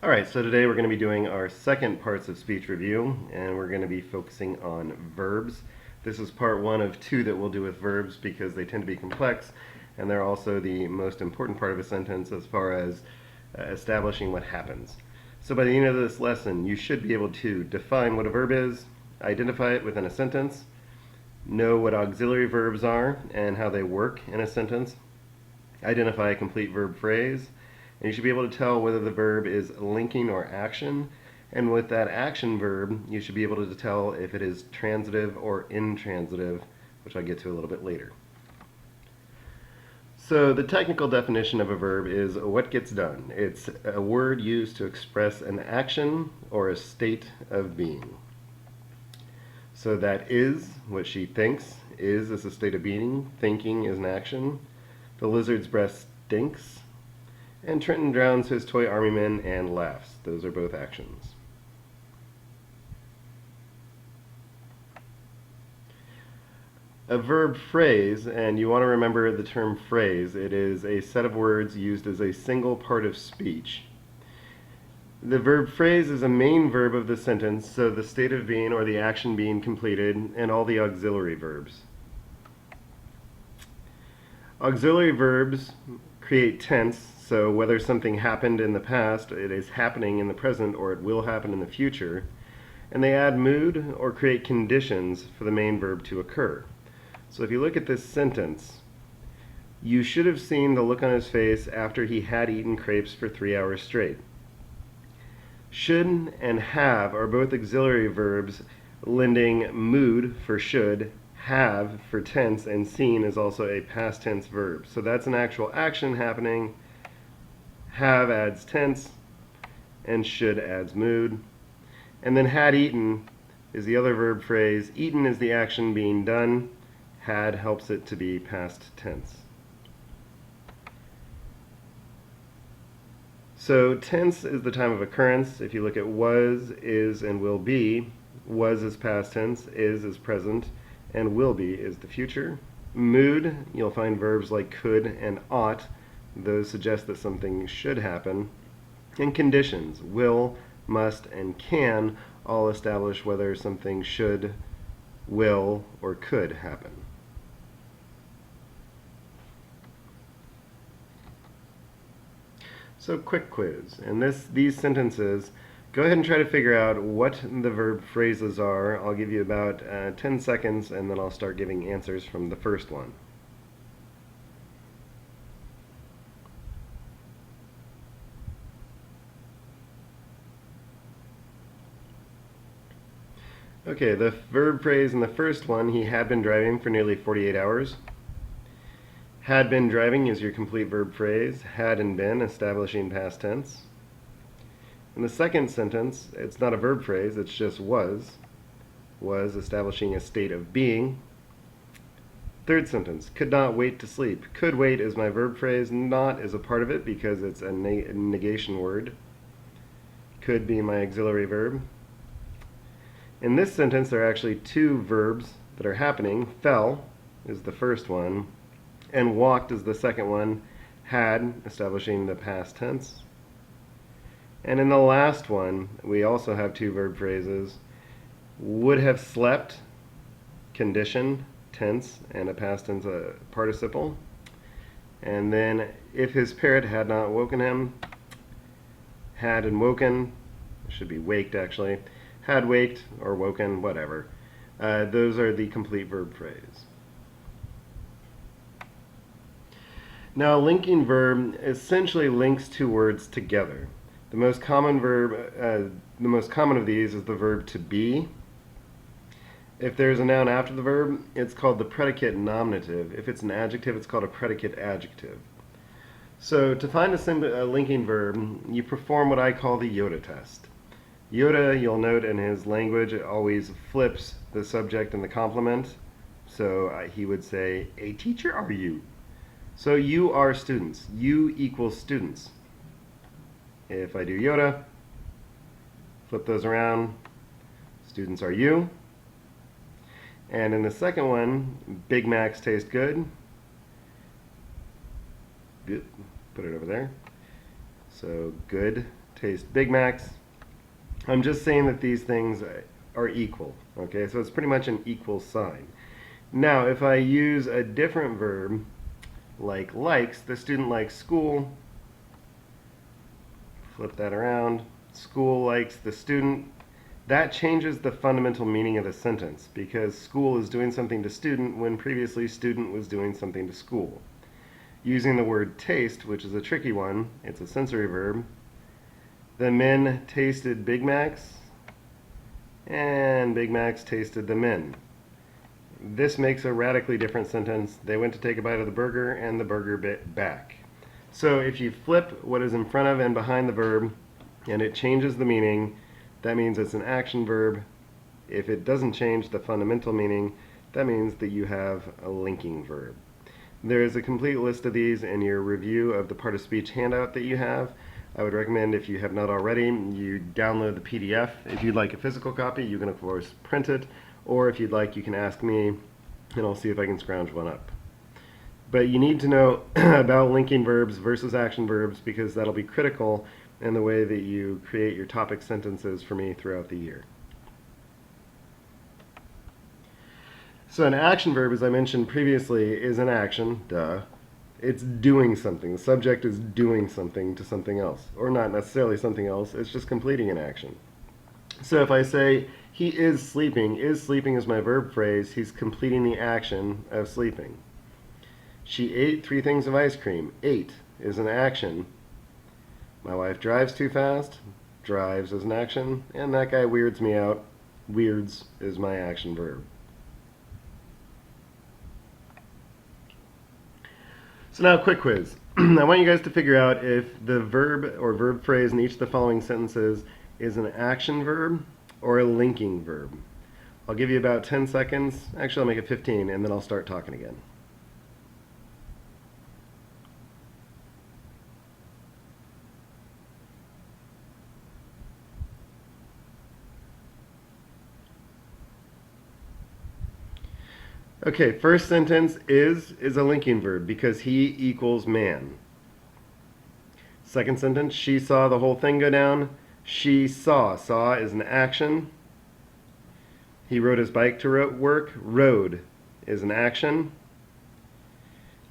Alright, so today we're going to be doing our second parts of speech review, and we're going to be focusing on verbs. This is part one of two that we'll do with verbs because they tend to be complex, and they're also the most important part of a sentence as far as establishing what happens. So by the end of this lesson, you should be able to define what a verb is, identify it within a sentence, know what auxiliary verbs are and how they work in a sentence, identify a complete verb phrase, and you should be able to tell whether the verb is linking or action. And with that action verb, you should be able to tell if it is transitive or intransitive, which I'll get to a little bit later. So the technical definition of a verb is what gets done. It's a word used to express an action or a state of being. So that is what she thinks. Is a state of being. Thinking is an action. The lizard's breath stinks. And Trenton drowns his toy armyman and laughs. Those are both actions. A verb phrase, and you want to remember the term phrase, it is a set of words used as a single part of speech. The verb phrase is a main verb of the sentence, so the state of being or the action being completed, and all the auxiliary verbs. Auxiliary verbs create tense, so whether something happened in the past, it is happening in the present, or it will happen in the future. And they add mood or create conditions for the main verb to occur. So if you look at this sentence, you should have seen the look on his face after he had eaten crepes for 3 hours straight. Should and have are both auxiliary verbs, lending mood for should, have for tense, and seen is also a past tense verb. So that's an actual action happening. Have adds tense, and should adds mood. And then had eaten is the other verb phrase. Eaten is the action being done. Had helps it to be past tense. So tense is the time of occurrence. If you look at was, is, and will be, was is past tense, is present, and will be is the future. Mood, you'll find verbs like could and ought. Those suggest that something should happen. And conditions, will, must, and can all establish whether something should, will, or could happen. So quick quiz. In these sentences, go ahead and try to figure out what the verb phrases are. I'll give you about 10 seconds, and then I'll start giving answers from the first one. Okay, the verb phrase in the first one, he had been driving for nearly 48 hours. Had been driving is your complete verb phrase. Had and been establishing past tense. In the second sentence, it's not a verb phrase, it's just was. Was establishing a state of being. Third sentence, could not wait to sleep. Could wait is my verb phrase. Not is a part of it because it's a negation word. Could be my auxiliary verb. In this sentence, there are actually two verbs that are happening. Fell is the first one, and walked is the second one. Had, establishing the past tense. And in the last one, we also have two verb phrases. Would have slept, condition, tense, and a past tense participle. And then, if his parrot had not woken him, had and woken, should be waked actually, had waked or woken, whatever. Those are the complete verb phrase. Now, a linking verb essentially links two words together. The most common of these is the verb to be. If there's a noun after the verb, it's called the predicate nominative. If it's an adjective, it's called a predicate adjective. So to find a linking verb, you perform what I call the Yoda test. Yoda, you'll note in his language, it always flips the subject and the complement. So he would say, "A teacher are you?" So you are students. You equals students. If I do Yoda, flip those around, students are you. And in the second one, Big Macs taste good. Put it over there. So good taste Big Macs. I'm just saying that these things are equal, okay? So it's pretty much an equal sign. Now, if I use a different verb, like likes, the student likes school, flip that around, school likes the student, that changes the fundamental meaning of the sentence because school is doing something to student when previously student was doing something to school. Using the word taste, which is a tricky one, it's a sensory verb. The men tasted Big Macs, and Big Macs tasted the men. This makes a radically different sentence. They went to take a bite of the burger, and the burger bit back. So if you flip what is in front of and behind the verb, and it changes the meaning, that means it's an action verb. If it doesn't change the fundamental meaning, that means that you have a linking verb. There is a complete list of these in your review of the part of speech handout that you have. I would recommend, if you have not already, you download the PDF. If you'd like a physical copy, you can of course print it, or if you'd like, you can ask me, and I'll see if I can scrounge one up. But you need to know about linking verbs versus action verbs because that'll be critical in the way that you create your topic sentences for me throughout the year. So an action verb, as I mentioned previously, is an action, duh. It's doing something. The subject is doing something to something else. Or not necessarily something else, it's just completing an action. So if I say, he is sleeping is my verb phrase, he's completing the action of sleeping. She ate 3 things of ice cream. Ate is an action. My wife drives too fast, drives is an action, and that guy weirds me out, weirds is my action verb. So now, quick quiz. I want you guys to figure out if the verb or verb phrase in each of the following sentences is an action verb or a linking verb. I'll give you about 10 seconds. Actually, I'll make it 15, and then I'll start talking again. Okay, first sentence is a linking verb because he equals man. Second sentence, she saw the whole thing go down. She saw. Saw is an action. He rode his bike to work. Rode is an action.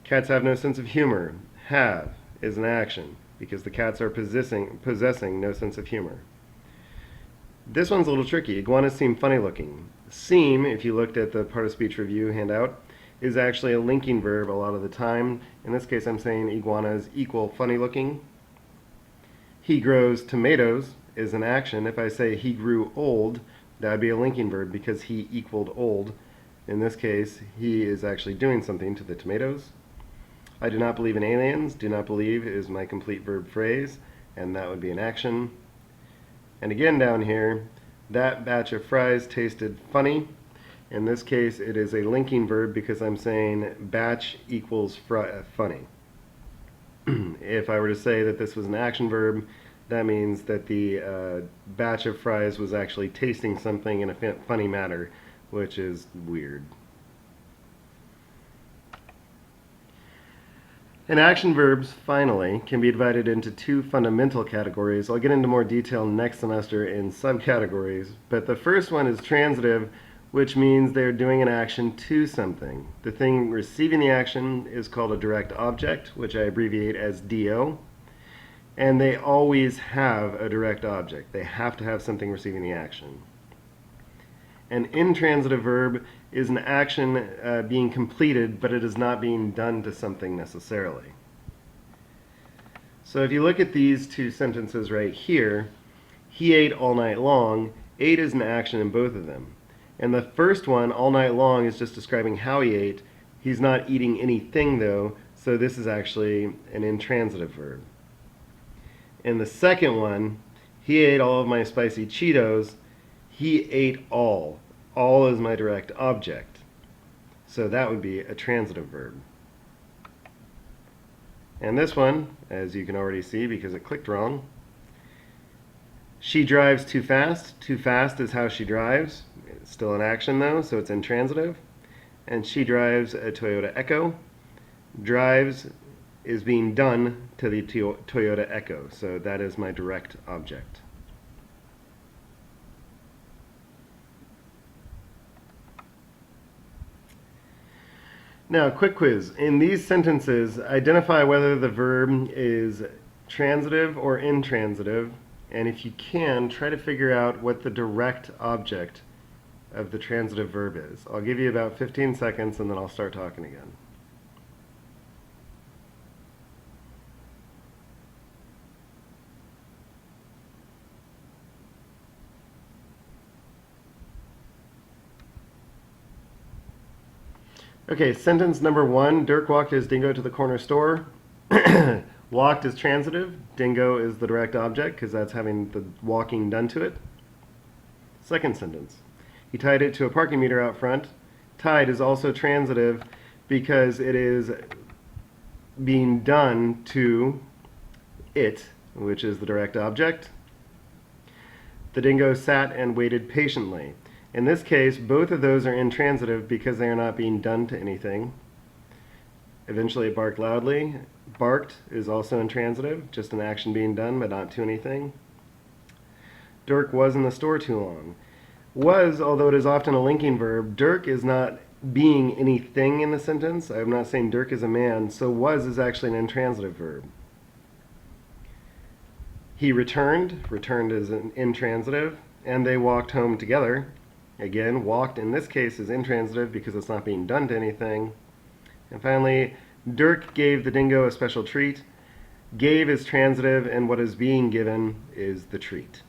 Cats have no sense of humor. Have is an action because the cats are possessing no sense of humor. This one's a little tricky. Iguanas seem funny looking. Seem, if you looked at the part of speech review handout, is actually a linking verb a lot of the time. In this case, I'm saying iguanas equal funny looking. He grows tomatoes is an action. If I say he grew old, that would be a linking verb because he equaled old. In this case, he is actually doing something to the tomatoes. I do not believe in aliens. Do not believe is my complete verb phrase, and that would be an action. And again down here, that batch of fries tasted funny. In this case, it is a linking verb because I'm saying batch equals funny. If I were to say that this was an action verb, that means that the batch of fries was actually tasting something in a funny manner, which is weird. And action verbs, finally, can be divided into 2 fundamental categories. I'll get into more detail next semester in subcategories, but the first one is transitive, which means they're doing an action to something. The thing receiving the action is called a direct object, which I abbreviate as DO, and they always have a direct object. They have to have something receiving the action. An intransitive verb is an action being completed, but it is not being done to something necessarily. So if you look at these 2 sentences right here, he ate all night long. Ate is an action in both of them. And the first one, all night long, is just describing how he ate. He's not eating anything though, so this is actually an intransitive verb. In the second one, he ate all of my spicy Cheetos. He ate all. All is my direct object. So that would be a transitive verb. And this one, as you can already see because it clicked wrong, she drives too fast. Too fast is how she drives. It's still an action though, so it's intransitive. And she drives a Toyota Echo. Drives is being done to the Toyota Echo. So that is my direct object. Now, quick quiz. In these sentences, identify whether the verb is transitive or intransitive, and if you can, try to figure out what the direct object of the transitive verb is. I'll give you about 15 seconds and then I'll start talking again. Okay, sentence number 1, Dirk walked his dingo to the corner store. Walked is transitive, dingo is the direct object because that's having the walking done to it. Second sentence, he tied it to a parking meter out front. Tied is also transitive because it is being done to it, which is the direct object. The dingo sat and waited patiently. In this case, both of those are intransitive because they are not being done to anything. Eventually it barked loudly. Barked is also intransitive, just an action being done but not to anything. Dirk was in the store too long. Was, although it is often a linking verb, Dirk is not being anything in the sentence. I'm not saying Dirk is a man, so was is actually an intransitive verb. He returned. Returned is an intransitive. And they walked home together. Again, walked in this case is intransitive because it's not being done to anything. And finally, Dirk gave the dingo a special treat. Gave is transitive, and what is being given is the treat.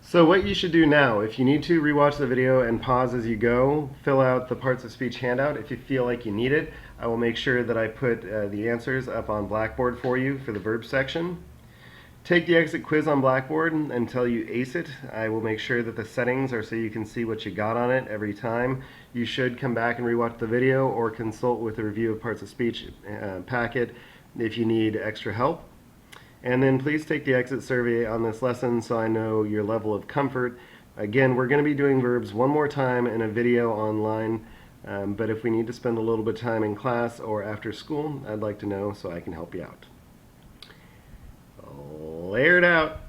So what you should do now, if you need to rewatch the video and pause as you go, fill out the parts of speech handout if you feel like you need it. I will make sure that I put the answers up on Blackboard for you for the verb section. Take the exit quiz on Blackboard until you ace it. I will make sure that the settings are so you can see what you got on it every time. You should come back and rewatch the video or consult with the review of parts of speech packet if you need extra help. And then please take the exit survey on this lesson so I know your level of comfort. Again, we're going to be doing verbs one more time in a video online, but if we need to spend a little bit of time in class or after school, I'd like to know so I can help you out. Layered out.